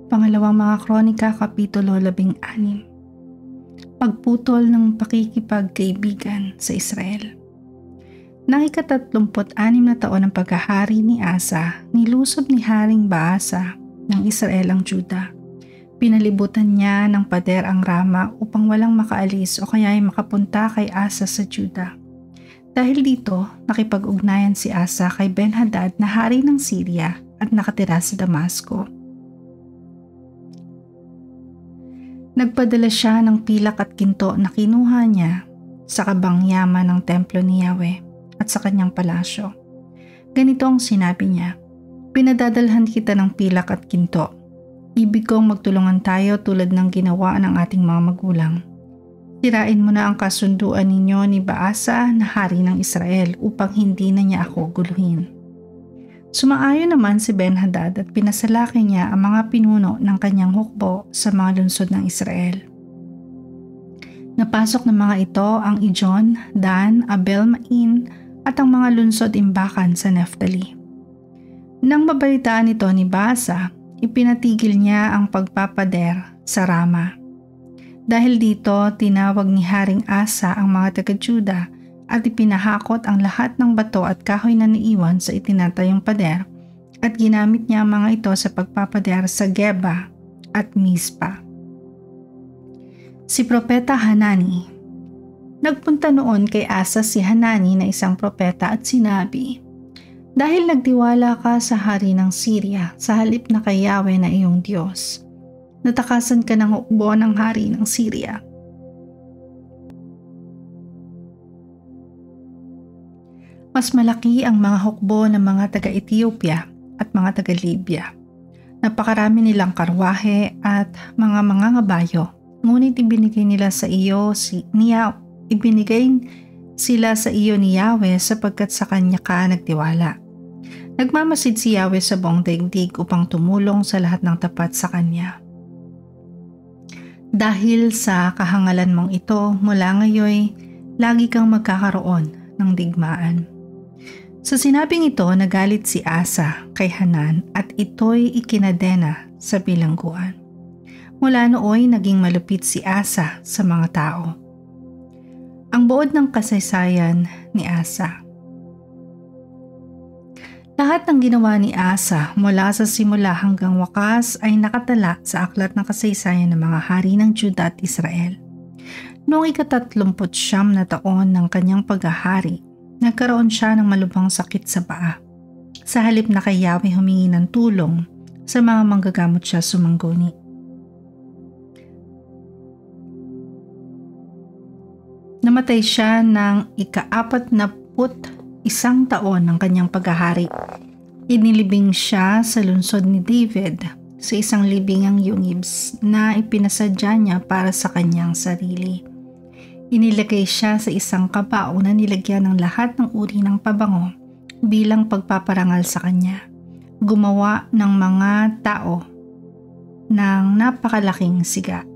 Pangalawang mga Kronika, Kapitulo 16. Pagputol ng pakikipagkaibigan sa Israel. Nang ika-36 na taon ng paghahari ni Asa, nilusob ni Haring Baasa ng Israel ang Juda. Pinalibutan niya ng pader ang Rama upang walang makaalis o kaya ay makapunta kay Asa sa Juda. Dahil dito, nakipag-ugnayan si Asa kay Ben-Hadad na hari ng Syria at nakatira sa Damasco. Nagpadala siya ng pilak at ginto na kinuha niya sa kabangyaman ng templo ni Yahweh at sa kanyang palasyo. Ganito ang sinabi niya, "Pinadadalhan kita ng pilak at ginto. Ibig kong magtulungan tayo tulad ng ginawa ng ating mga magulang. Sirain mo na ang kasunduan ninyo ni Baasa na hari ng Israel upang hindi na niya ako guluhin." Sumaayon naman si Ben-Hadad at pinasalaki niya ang mga pinuno ng kanyang hukbo sa mga lungsod ng Israel. Napasok ng mga ito ang Ijon, Dan, Abel-Maim at ang mga lungsod imbakan sa Naphtali. Nang mabalitaan ito ni Baasa, ipinatigil niya ang pagpapader sa Rama. Dahil dito, tinawag ni Haring Asa ang mga taga-Juda at ipinahakot ang lahat ng bato at kahoy na naiwan sa itinatayong pader at ginamit niya ang mga ito sa pagpapader sa Geba at Mizpa. Si Propeta Hanani. Nagpunta noon kay Asa si Hanani na isang propeta at sinabi, "Dahil nagtiwala ka sa hari ng Syria sa halip na kay Yahweh na iyong Diyos, natakasan ka ng hukbo ng hari ng Syria. Mas malaki ang mga hukbo ng mga taga-Ethiopia at mga taga-Libya. Napakarami nilang karwahe at mga ngabayo, ngunit ibinigay sila sa iyo ni Yahweh sapagkat sa kanya ka nagtiwala. Nagmamasid si Yahweh sa buong daigdig upang tumulong sa lahat ng tapat sa kanya. Dahil sa kahangalan mong ito, mula ngayon, lagi kang magkakaroon ng digmaan." Sa sinabing ito, nagalit si Asa kay Hanan at ito'y ikinadena sa bilangguan. Mula nooy naging malupit si Asa sa mga tao. Ang buod ng kasaysayan ni Asa. Lahat ng ginawa ni Asa mula sa simula hanggang wakas ay nakatala sa aklat ng kasaysayan ng mga hari ng Juda at Israel. Noong ika-39 na taon ng kanyang paghahari, nagkaroon siya ng malubhang sakit sa paa. Sa halip na kay Yahweh humingi ng tulong, sa mga manggagamot siya sumangguni. Namatay siya ng ika-41 taon ng kanyang paghahari. Inilibing siya sa lungsod ni David sa isang libingang yungibs na ipinasadya niya para sa kanyang sarili. Inilagay siya sa isang kabao na nilagyan ng lahat ng uri ng pabango bilang pagpaparangal sa kanya. Gumawa ng mga tao ng napakalaking siga.